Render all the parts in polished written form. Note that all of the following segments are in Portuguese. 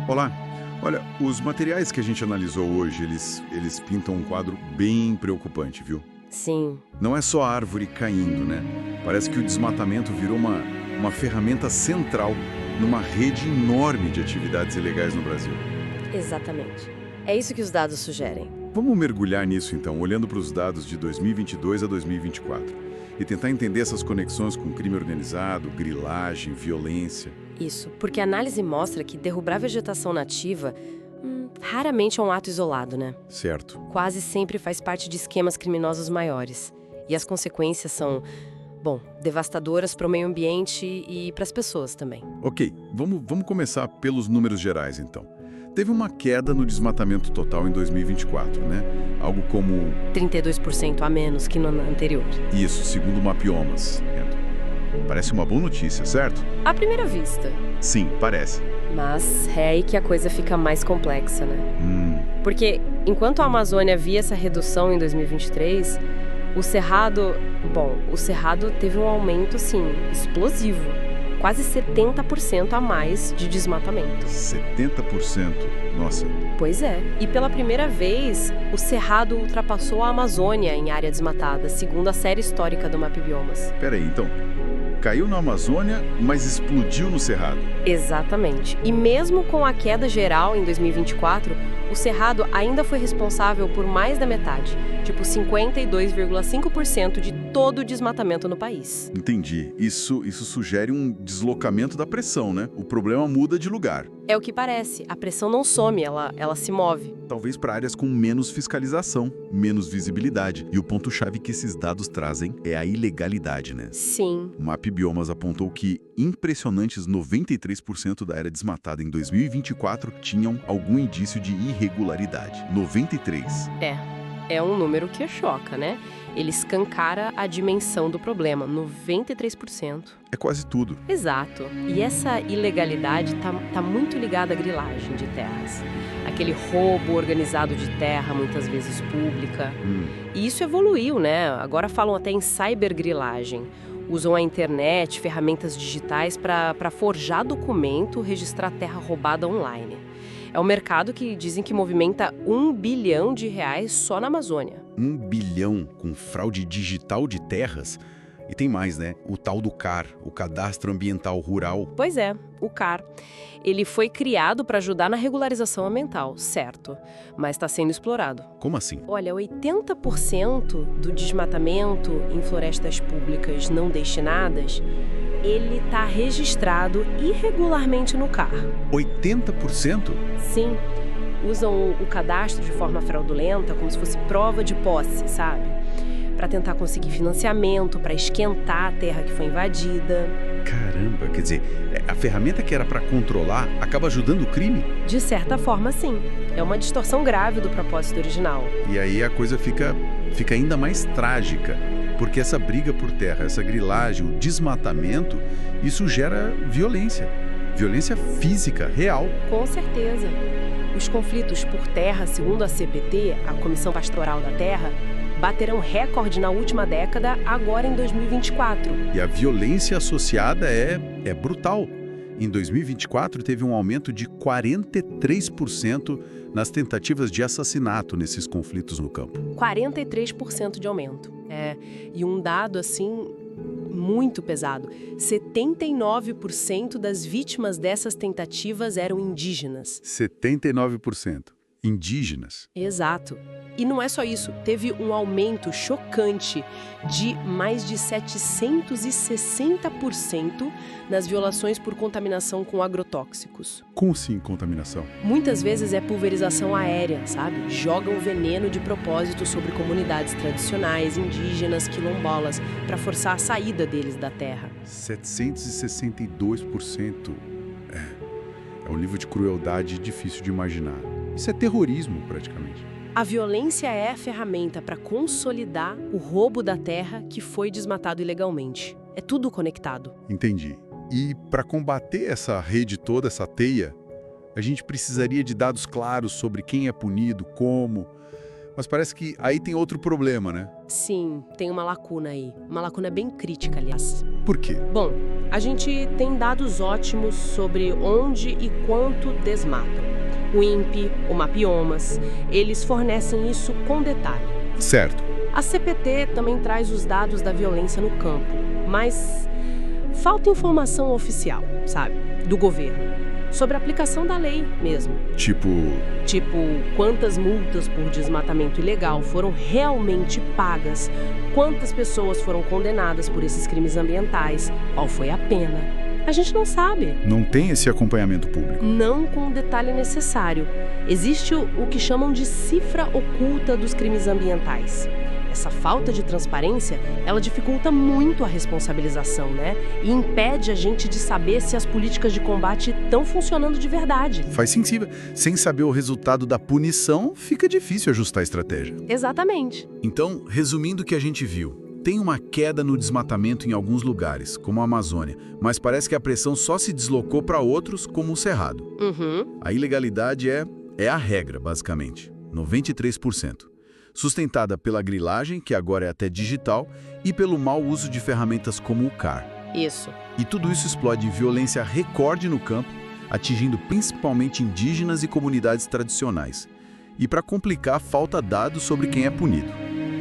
Olá. Olha, os materiais que a gente analisou hoje, eles pintam um quadro bem preocupante, viu? Sim, Não é só a árvore caindo, né? Parece que o desmatamento virou uma ferramenta central numa rede enorme de atividades ilegais no Brasil. exatamente. É isso que os dados sugerem. Vamos mergulhar nisso então, olhando para os dados de 2022 a 2024 e tentar entender essas conexões com crime organizado, grilagem, violência. Isso, porque a análise mostra que derrubar a vegetação nativa raramente é um ato isolado, né? Certo. Quase sempre faz parte de esquemas criminosos maiores. E as consequências são, bom, devastadoras para o meio ambiente e para as pessoas também. Ok, vamos começar pelos números gerais então. Teve uma queda no desmatamento total em 2024, né? Algo como 32% a menos que no ano anterior. isso, segundo o Mapiomas. Parece uma boa notícia, certo? À primeira vista. Sim, parece. Mas é aí que a coisa fica mais complexa, né? Porque, enquanto a Amazônia via essa redução em 2023, o Cerrado teve um aumento, assim, explosivo. Quase 70% a mais de desmatamento. 70%. Nossa, Pois é. E pela primeira vez, o Cerrado ultrapassou a Amazônia em área desmatada, segundo a série histórica do Mapbiomas. peraí, então. Caiu na Amazônia, mas explodiu no Cerrado. Exatamente. E mesmo com a queda geral em 2024, o Cerrado ainda foi responsável por mais da metade, tipo 52,5% de todo o desmatamento no país. Entendi. Isso sugere um deslocamento da pressão, né? O problema muda de lugar. É o que parece, a pressão não some, ela se move. Talvez para áreas com menos fiscalização, menos visibilidade. E o ponto-chave que esses dados trazem é a ilegalidade, né? Sim, O Mapbiomas apontou que impressionantes 93% da área desmatada em 2024 tinham algum indício de irregularidade. 93. é um número que choca, né? Ele escancara a dimensão do problema, 93%. É quase tudo. Exato. E essa ilegalidade tá muito ligada à grilagem de terras. Aquele roubo organizado de terra, muitas vezes pública. E isso evoluiu, né? Agora falam até em cybergrilagem. Usam a internet, ferramentas digitais para forjar documento, registrar terra roubada online. É um mercado que dizem que movimenta R$ 1 bilhão só na Amazônia. 1 bilhão com fraude digital de terras. E tem mais, né? O tal do CAR, o Cadastro Ambiental Rural. Pois é, o CAR. Ele foi criado para ajudar na regularização ambiental, certo, mas está sendo explorado. Como assim? Olha, 80% do desmatamento em florestas públicas não destinadas, ele está registrado irregularmente no CAR. 80%? Sim, usam o cadastro de forma fraudulenta, como se fosse prova de posse, sabe? Para tentar conseguir financiamento, para esquentar a terra que foi invadida. Caramba, quer dizer, a ferramenta que era para controlar acaba ajudando o crime? De certa forma, sim. É uma distorção grave do propósito original. E aí a coisa fica ainda mais trágica, porque essa briga por terra, essa grilagem, o desmatamento, isso gera violência. Violência física, real. Com certeza. Os conflitos por terra, segundo a CPT, a Comissão Pastoral da Terra, baterão recorde na última década, agora em 2024. E a violência associada é brutal. Em 2024, teve um aumento de 43% nas tentativas de assassinato nesses conflitos no campo. 43% de aumento. E um dado, assim, muito pesado. 79% das vítimas dessas tentativas eram indígenas. 79%. Indígenas. Exato. E não é só isso, teve um aumento chocante de mais de 760% nas violações por contaminação com agrotóxicos. Como sim contaminação? Muitas vezes é pulverização aérea, sabe? Jogam veneno de propósito sobre comunidades tradicionais, indígenas, quilombolas, para forçar a saída deles da terra. 762%. É um nível de crueldade difícil de imaginar. Isso é terrorismo, praticamente. A violência é a ferramenta para consolidar o roubo da terra que foi desmatado ilegalmente. É tudo conectado. Entendi. E para combater essa rede toda, essa teia, a gente precisaria de dados claros sobre quem é punido, como. Mas parece que aí tem outro problema, né? Sim, tem uma lacuna aí. Uma lacuna bem crítica, aliás. Por quê? Bom, a gente tem dados ótimos sobre onde e quanto desmatam. O INPE, o Mapiomas, eles fornecem isso com detalhe. Certo. A CPT também traz os dados da violência no campo, mas falta informação oficial, sabe, do governo, sobre a aplicação da lei mesmo. Tipo, Quantas multas por desmatamento ilegal foram realmente pagas, quantas pessoas foram condenadas por esses crimes ambientais, qual foi a pena. A gente não sabe. não tem esse acompanhamento público. Não com o detalhe necessário. Existe o que chamam de cifra oculta dos crimes ambientais. Essa falta de transparência, ela dificulta muito a responsabilização, né? E impede a gente de saber se as políticas de combate estão funcionando de verdade. Faz sentido. Sem saber o resultado da punição, fica difícil ajustar a estratégia. Exatamente. Então, resumindo o que a gente viu, tem uma queda no desmatamento em alguns lugares, como a Amazônia, mas parece que a pressão só se deslocou para outros, como o Cerrado. A ilegalidade é a regra, basicamente, 93%. Sustentada pela grilagem, que agora é até digital, e pelo mau uso de ferramentas como o CAR. Isso. E tudo isso explode em violência recorde no campo, atingindo principalmente indígenas e comunidades tradicionais. E para complicar, falta dados sobre quem é punido.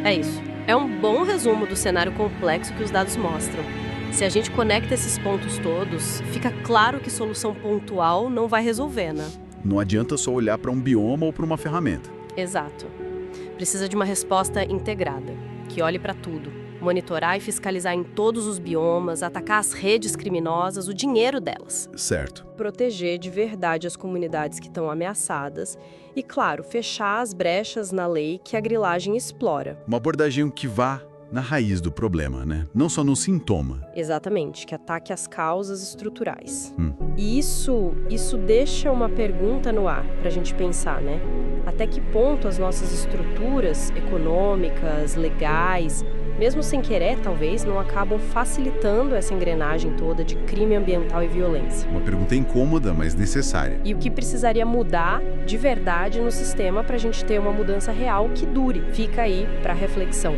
É isso. É um bom resumo do cenário complexo que os dados mostram. Se a gente conecta esses pontos todos, fica claro que solução pontual não vai resolver, né? Não adianta só olhar para um bioma ou para uma ferramenta. Exato. Precisa de uma resposta integrada, que olhe para tudo, monitorar e fiscalizar em todos os biomas, atacar as redes criminosas, o dinheiro delas. Certo. Proteger de verdade as comunidades que estão ameaçadas e, claro, fechar as brechas na lei que a grilagem explora. Uma abordagem que vá na raiz do problema, né? Não só no sintoma. Exatamente, que ataque as causas estruturais. E isso deixa uma pergunta no ar para a gente pensar, né? Até que ponto as nossas estruturas econômicas, legais, mesmo sem querer, talvez, não acabam facilitando essa engrenagem toda de crime ambiental e violência? Uma pergunta incômoda, mas necessária. E o que precisaria mudar de verdade no sistema para a gente ter uma mudança real que dure? Fica aí para reflexão.